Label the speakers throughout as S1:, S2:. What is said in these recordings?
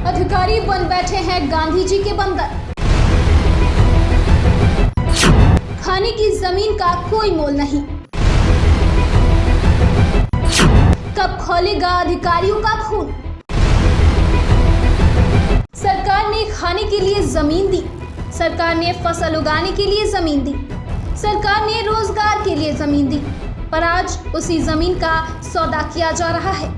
S1: अधिकारी बन बैठे हैं गांधी जी के बंदर। खाने की जमीन का कोई मोल नहीं। कब खौलेगा अधिकारियों का खून? सरकार ने खाने के लिए जमीन दी, सरकार ने फसल उगाने के लिए जमीन दी, सरकार ने रोजगार के लिए जमीन दी, पर आज उसी जमीन का सौदा किया जा रहा है।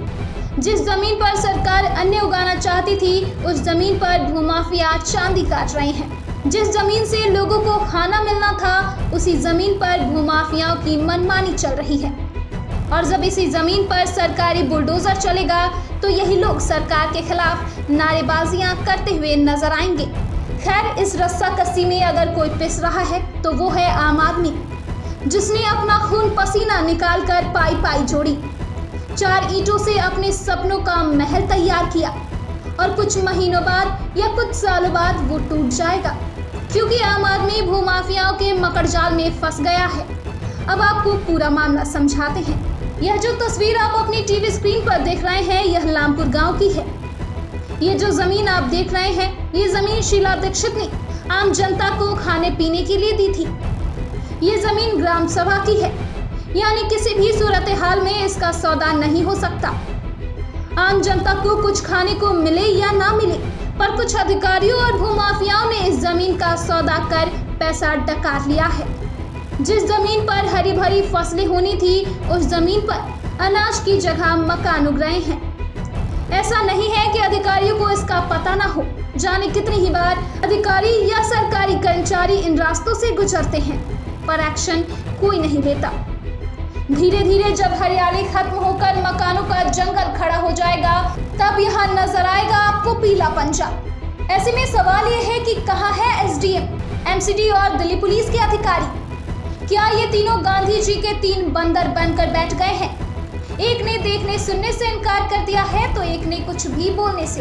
S1: जिस जमीन पर सरकार अन्न उगाना चाहती थी, उस जमीन पर भूमाफिया चांदी काट रहे हैं। जिस जमीन से लोगों को खाना मिलना था, उसी जमीन पर भूमाफियाओं की मनमानी चल रही है। और जब इसी जमीन पर सरकारी बुलडोजर चलेगा, तो यही लोग सरकार के खिलाफ नारेबाजियां करते हुए नजर आएंगे। खैर, इस रस्साकसी में अगर कोई पिस रहा है तो वो है आम आदमी, जिसने अपना खून पसीना निकालकर पाई पाई जोड़ी, 4 ईंटों से अपने सपनों का महल तैयार किया, और कुछ महीनों बाद या कुछ सालों बाद वो टूट जाएगा, क्योंकि आम आदमी भूमाफियाओं के मकड़जाल में फंस गया है। अब आपको पूरा मामला समझाते हैं। यह जो तस्वीर आप अपनी टीवी स्क्रीन पर देख रहे हैं, यह लामपुर गांव की है। ये जो जमीन आप देख रहे हैं, ये जमीन शीला दीक्षित ने आम जनता को खाने पीने के लिए दी थी। ये जमीन ग्राम सभा की है, यानी किसी भी सूरत हाल में इसका सौदा नहीं हो सकता। आम जनता को कुछ खाने को मिले या ना मिले, पर कुछ अधिकारियों और भूमाफियाओं ने इस जमीन का सौदा कर पैसा डकार लिया है। जिस जमीन पर हरी भरी फसलें होनी थी, उस जमीन पर अनाज की जगह मकान उग रहे हैं। ऐसा नहीं है कि अधिकारियों को इसका पता ना हो। जाने कितनी ही बार अधिकारी या सरकारी कर्मचारी इन रास्तों से गुजरते हैं, पर एक्शन कोई नहीं लेता। धीरे धीरे जब हरियाली खत्म होकर मकानों का जंगल खड़ा हो जाएगा, तब यहाँ नजर आएगा आपको पीला पंजा। ऐसे में सवाल ये है कि कहाँ है एसडीएम, एमसीडी और दिल्ली पुलिस के अधिकारी? क्या ये तीनों गांधी जी के 3 बंदर बनकर बैठ गए हैं? एक ने देखने सुनने से इनकार कर दिया है, तो एक ने कुछ भी बोलने से।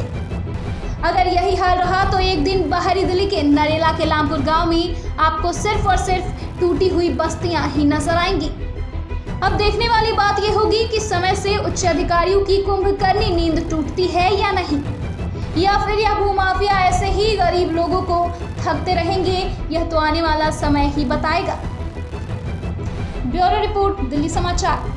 S1: अगर यही हाल रहा तो एक दिन बाहरी दिल्ली के नरेला के लामपुर गांव में आपको सिर्फ और सिर्फ टूटी हुई बस्तियां ही नजर आएंगी। अब देखने वाली बात यह होगी कि समय से उच्च अधिकारियों की कुंभकर्णी नींद टूटती है या नहीं, या फिर यह भूमाफिया ऐसे ही गरीब लोगों को ठगते रहेंगे। यह तो आने वाला समय ही बताएगा। ब्यूरो रिपोर्ट, दिल्ली समाचार।